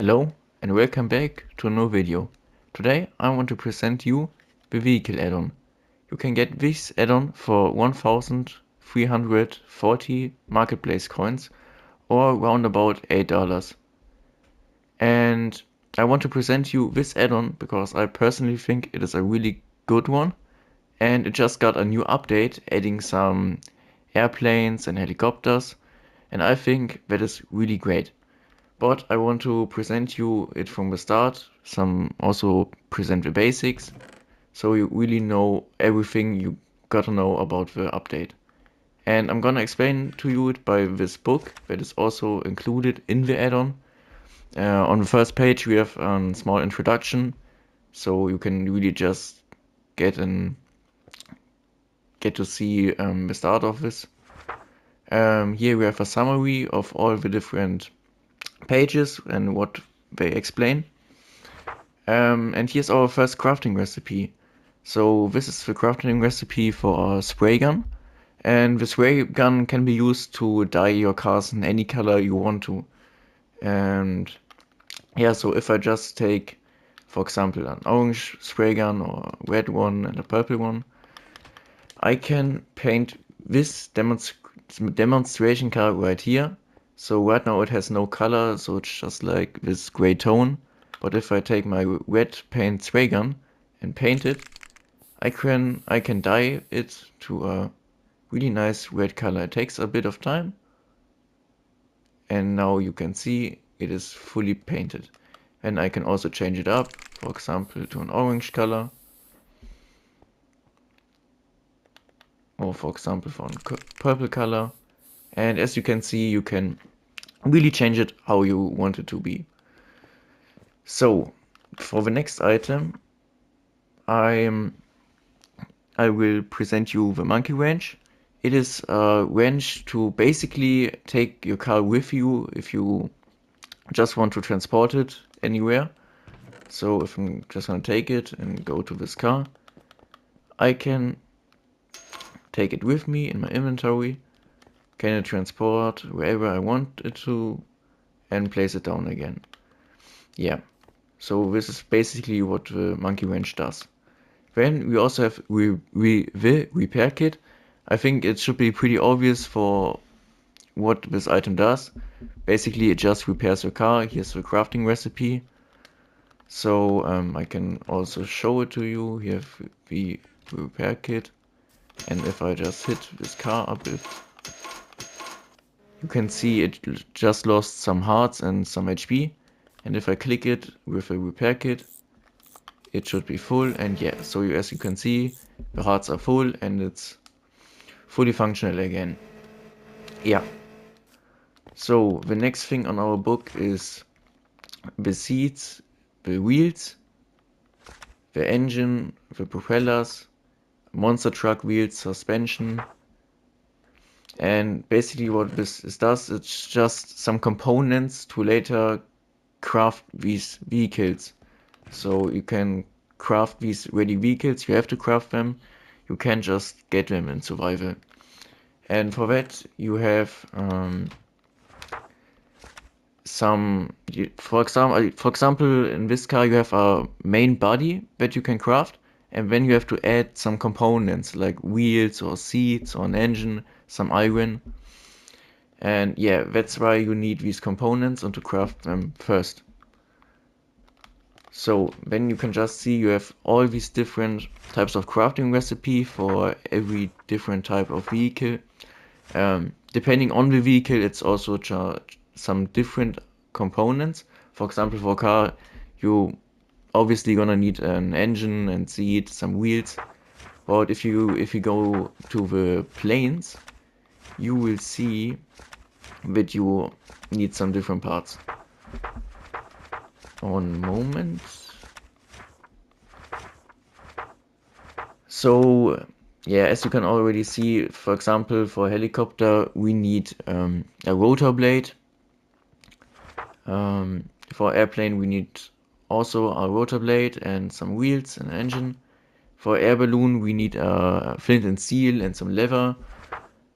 Hello and welcome back to a new video. Today I want to present you the vehicle add-on. You can get this add-on for 1340 marketplace coins or around about $8. And I want to present you this add-on because I personally think it is a really good one, and it just got a new update adding some airplanes and helicopters, and I think that is really great. But I want to present you it from the start, some also present the basics, so you really know everything you gotta know about the update. And I'm gonna explain to you it by this book that is also included in the add-on. On the first page we have a small introduction, so you can really just get an get to see the start of this. Here we have a summary of all the different pages and what they explain. And here's our first crafting recipe. So this is the crafting recipe for a spray gun. And the spray gun can be used to dye your cars in any color you want to. And yeah, so if I just take, for example, an orange spray gun or a red one and a purple one, I can paint this demonstration car right here. So right now it has no color, so it's just like this gray tone. But if I take my red paint spray gun and paint it, I can dye it to a really nice red color. It takes a bit of time, and now you can see it is fully painted. And I can also change it up, for example, to an orange color, or for example for a purple color. And as you can see, you can really change it how you want it to be. So for the next item, I will present you the monkey wrench. It is a wrench to basically take your car with you if you just want to transport it anywhere. So if I'm just gonna take it and go to this car, I can take it with me in my inventory, can transport wherever I want it to, and place it down again. Yeah, so this is basically what the monkey wrench does. Then we also have the repair kit. I think it should be pretty obvious for what this item does. Basically, it just repairs your car. Here's the crafting recipe. So I can also show it to you. Here have the repair kit. And if I just hit this car a bit, you can see it just lost some hearts and some HP. And if I click it with a repair kit, it should be full. And yeah, so as you can see, the hearts are full and it's fully functional again. Yeah. So the next thing on our book is the seats, the wheels, the engine, the propellers, monster truck wheels, suspension. And basically what this does, it's just some components to later craft these vehicles. So you can craft these ready vehicles, you have to craft them, you can't just get them in survival. And for that you have for example in this car you have a main body that you can craft, and then you have to add some components like wheels or seats or an engine, some iron. And yeah, that's why you need these components and to craft them first. So then you can just see you have all these different types of crafting recipe for every different type of vehicle. Depending on the vehicle, it's also some different components. For example, for a car, you obviously gonna need an engine and seat, some wheels. But if you go to the planes, you will see that you need some different parts. One moment. So yeah, as you can already see, for example, for a helicopter, we need a rotor blade. For airplane, we need also a rotor blade and some wheels and an engine. For air balloon, we need a flint and steel and some leather.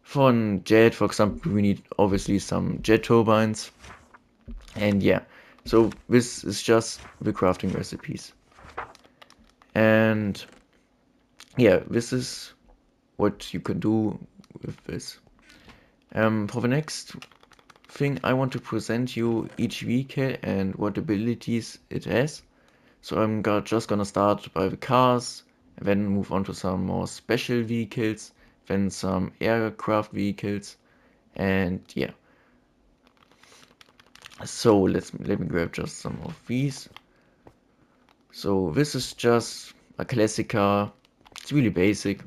For a jet, for example, we need obviously some jet turbines. And yeah, So this is just the crafting recipes. And yeah, this is what you can do with this. For the next thing, I want to present you each vehicle and what abilities it has. So I'm just gonna start by the cars, and then move on to some more special vehicles, then some aircraft vehicles, and yeah. So let me grab just some of these. So this is just a classic car. It's really basic.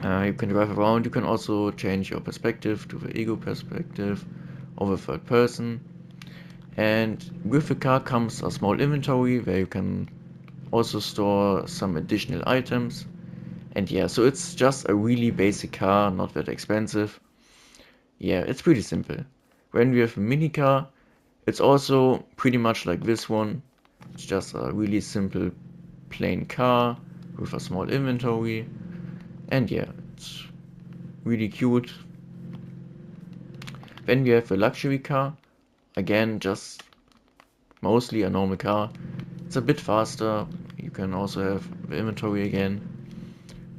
You can drive around. You can also change your perspective to the ego perspective or the third person. And with the car comes a small inventory where you can also store some additional items. And yeah, so it's just a really basic car, not that expensive. Yeah, it's pretty simple. When we have a mini car, it's also pretty much like this one. It's just a really simple plain car with a small inventory. And yeah, it's really cute. Then we have a luxury car. Again, just mostly a normal car. It's a bit faster. You can also have the inventory again.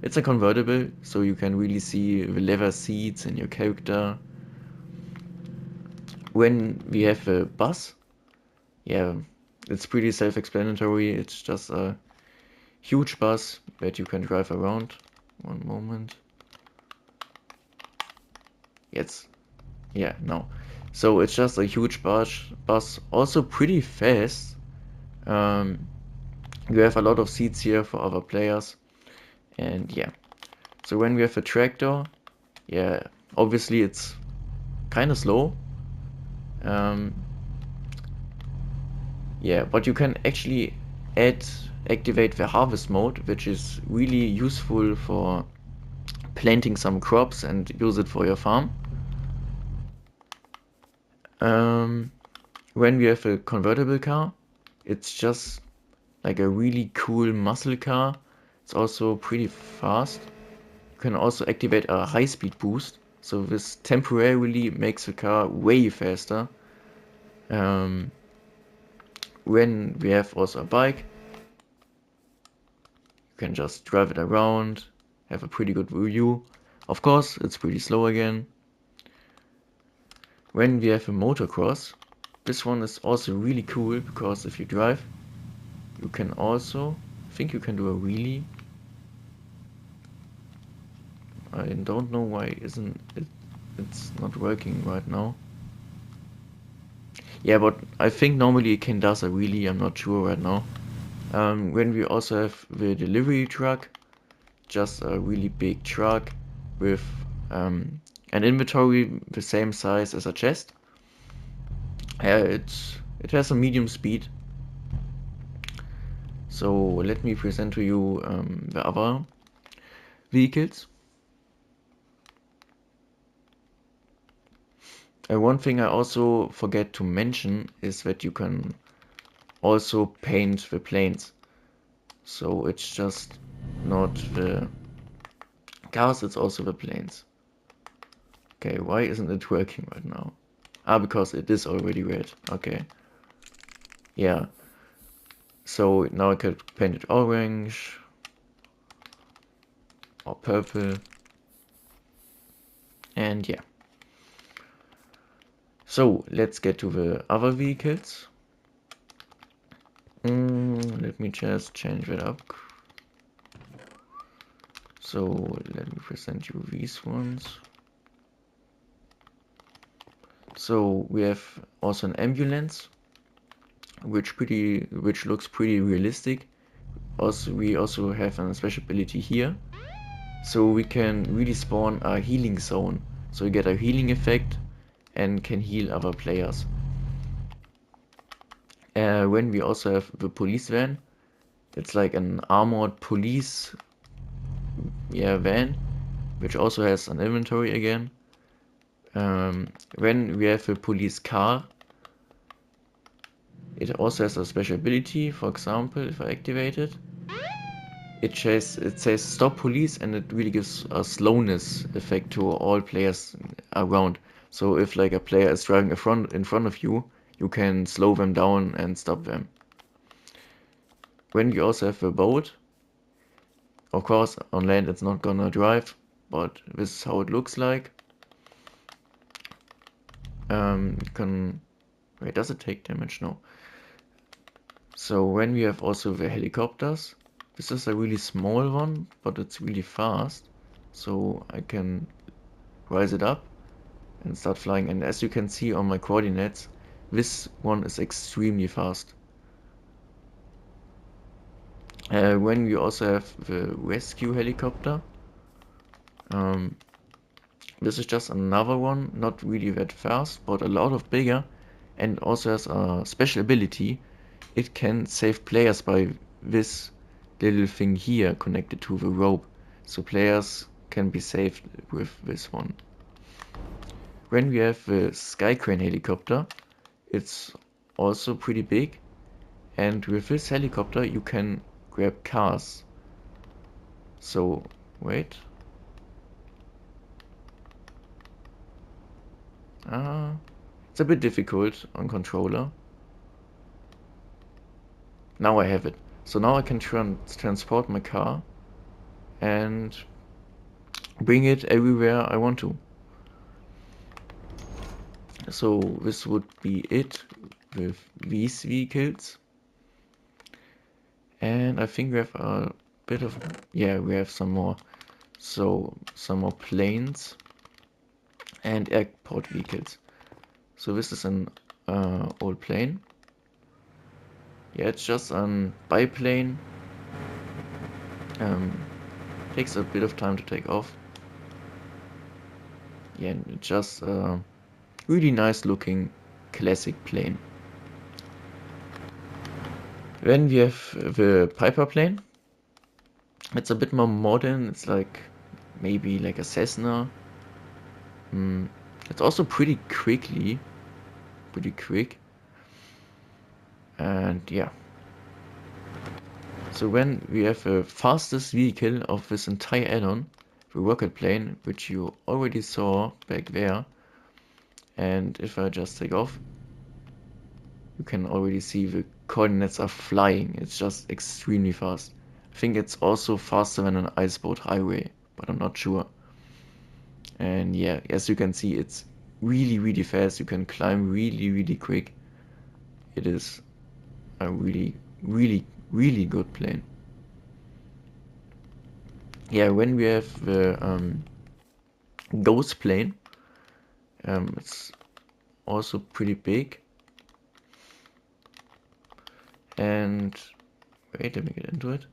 It's a convertible, so you can really see the leather seats in your character. When we have a bus, yeah, it's pretty self-explanatory. It's just a huge bus that you can drive around. One moment. Yes. Yeah, no. So it's just a huge bus, also pretty fast. Um, you have a lot of seats here for other players. And yeah. So when we have a tractor, yeah, obviously it's kind of slow. Um, yeah, but you can actually activate the harvest mode, which is really useful for planting some crops and use it for your farm. Um, when we have a convertible car, it's just like a really cool muscle car. It's also pretty fast. You can also activate a high-speed boost, so this temporarily makes the car way faster. Um, when we have also a bike, you can just drive it around, have a pretty good view. Of course, it's pretty slow again. When we have a motocross, this one is also really cool because if you drive, you can also, I think you can do a wheelie. I don't know why isn't it, it's not working right now. Yeah, but I think normally it can does a wheelie, I'm not sure right now. When we also have the delivery truck, just a really big truck with an inventory the same size as a chest. It has a medium speed. So let me present to you the other vehicles. One thing I also forget to mention is that you can also paint the planes. So it's just not the cars, it's also the planes. Okay, why isn't it working right now? Ah, because it is already red. Okay. Yeah. So now I could paint it orange or purple. And yeah. So let's get to the other vehicles. Let me just change that up. So let me present you these ones. So we have also an ambulance, which looks pretty realistic. Also, we also have a special ability here, so we can really spawn a healing zone. So you get a healing effect and can heal other players. When we also have the police van, it's like an armored police van, which also has an inventory again. When we have a police car, it also has a special ability. For example, if I activate it, it says stop police, and it really gives a slowness effect to all players around. So if like a player is driving in front of you, you can slow them down and stop them. When you also have a boat, of course on land it's not gonna drive, but this is how it looks like. You can, wait, does it take damage? No. So when we have also the helicopters, this is a really small one, but it's really fast. So I can rise it up and start flying. And as you can see on my coordinates, this one is extremely fast. When we also have the rescue helicopter, this is just another one, not really that fast, but a lot of bigger, and also has a special ability. It can save players by this little thing here connected to the rope, so players can be saved with this one. When we have the Sky Crane helicopter, it's also pretty big, and with this helicopter you can grab cars. So, wait. It's a bit difficult on controller. Now I have it. So now I can transport my car and bring it everywhere I want to. So this would be it with these vehicles. And I think we have a bit of, yeah, we have some more. So some more planes and airport vehicles. So this is an old plane. Yeah, it's just a biplane. Takes a bit of time to take off. Yeah, and just really nice looking classic plane. Then we have the Piper plane. It's a bit more modern. It's like maybe like a Cessna. It's also pretty quick. And yeah. So when we have the fastest vehicle of this entire add-on, the rocket plane, which you already saw back there. And if I just take off, you can already see the coordinates are flying. It's just extremely fast. I think it's also faster than an iceboat highway, but I'm not sure. And yeah, as you can see, it's really fast. You can climb really quick. It is a really good plane. Yeah, when we have the ghost plane, it's also pretty big. And wait, let me get into it.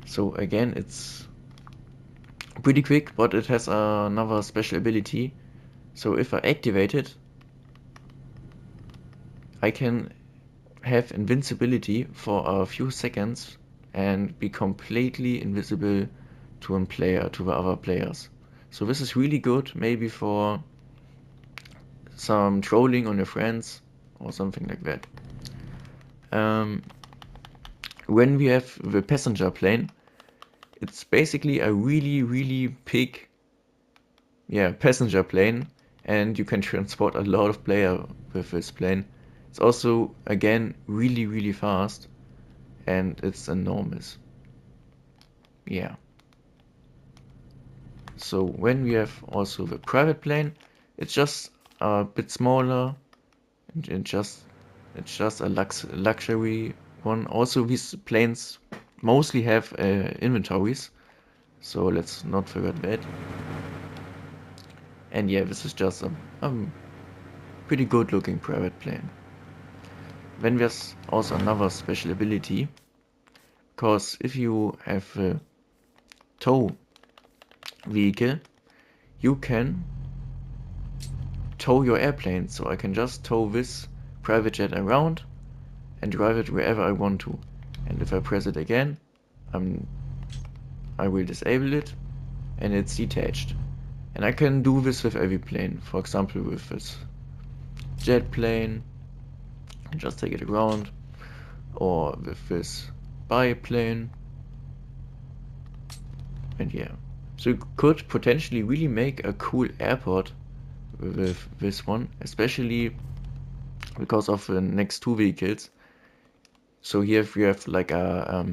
So again, it's pretty quick, but it has another special ability. So if I activate it, I can have invincibility for a few seconds and be completely invisible to a player, to the other players. So this is really good, maybe for some trolling on your friends or something like that. When we have the passenger plane, it's basically a really big, yeah, passenger plane, and you can transport a lot of players with this plane. It's also, again, really fast, and it's enormous. Yeah. So when we have also the private plane, it's just a bit smaller, and it's just a luxury one. Also, these planes mostly have inventories, so let's not forget that. And yeah, this is just a pretty good looking private plane. Then there's also another special ability, because if you have a tow vehicle, you can tow your airplane. So I can just tow this private jet around and drive it wherever I want to. And if I press it again, I will disable it and it's detached. And I can do this with every plane. For example, with this jet plane, just take it around, or with this biplane. And yeah, so you could potentially really make a cool airport with this one, especially because of the next two vehicles. So here we have like a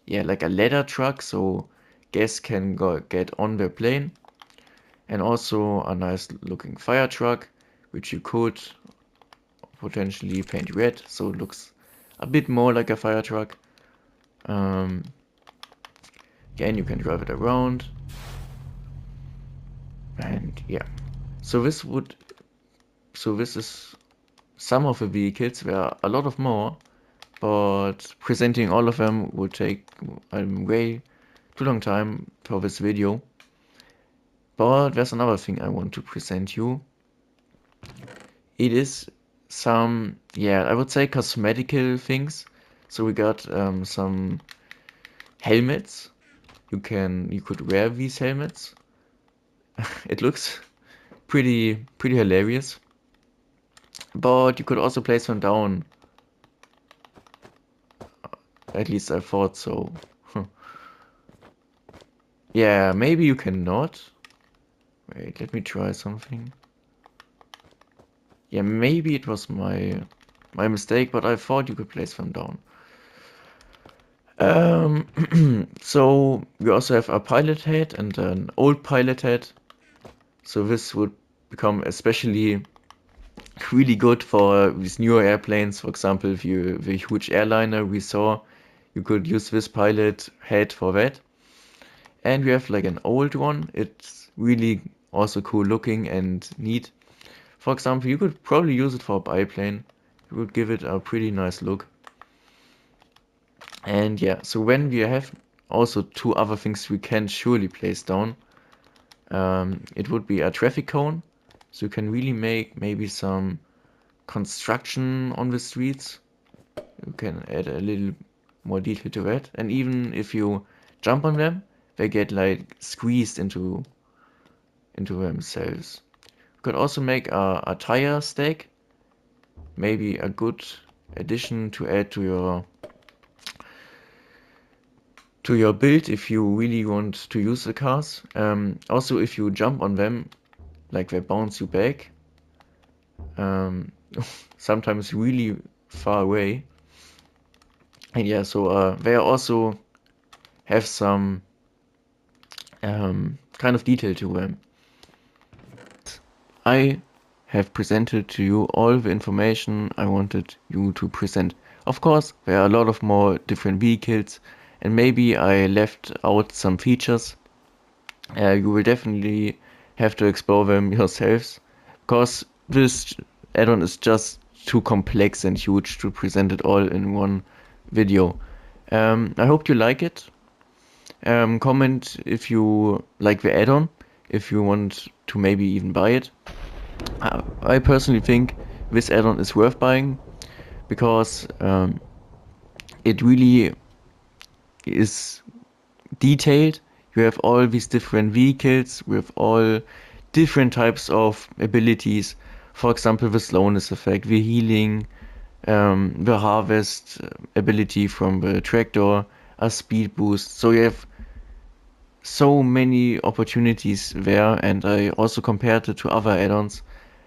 like a ladder truck, so guests can get on the plane, and also a nice looking fire truck, which you could potentially paint red, so it looks a bit more like a fire truck. Um, Again, you can drive it around, and yeah. So this is some of the vehicles. There are a lot of more, but presenting all of them would take way too long time for this video. But there's another thing I want to present you. It is some, I would say cosmetical things. So we got some helmets. You could wear these helmets. It looks pretty hilarious. But you could also place them down. At least I thought so. Yeah, maybe you cannot. Wait, let me try something. Yeah, maybe it was my mistake, but I thought you could place them down. So we also have a pilot head and an old pilot head. So this would become especially really good for these newer airplanes. For example, if you the huge airliner we saw, you could use this pilot head for that. And we have like an old one. It's really also cool looking and neat. For example, you could probably use it for a biplane. It would give it a pretty nice look. And yeah, so when we have also two other things we can surely place down, it would be a traffic cone. So you can really make maybe some construction on the streets. You can add a little more detail to that. And even if you jump on them, they get like squeezed into themselves. You could also make a tire stack. Maybe a good addition to add to your build if you really want to use the cars. Also, if you jump on them, like they bounce you back, sometimes really far away. And yeah, so they also have some kind of detail to them. I have presented to you all the information I wanted you to present. Of course, there are a lot of more different vehicles, and maybe I left out some features. You will definitely have to explore them yourselves, because this add-on is just too complex and huge to present it all in one video. I hope you like it. Comment if you like the add-on, if you want to maybe even buy it. I personally think this add-on is worth buying because it really is detailed. You have all these different vehicles with all different types of abilities. For example, the slowness effect, the healing, the harvest ability from the tractor, a speed boost. So you have so many opportunities there, and I also compared it to other add-ons.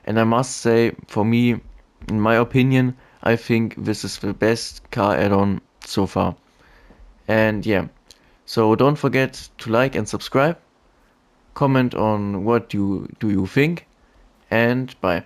And I must say, for me, in my opinion, I think this is the best car add-on so far. And yeah, so don't forget to like and subscribe, comment on what you think, and bye.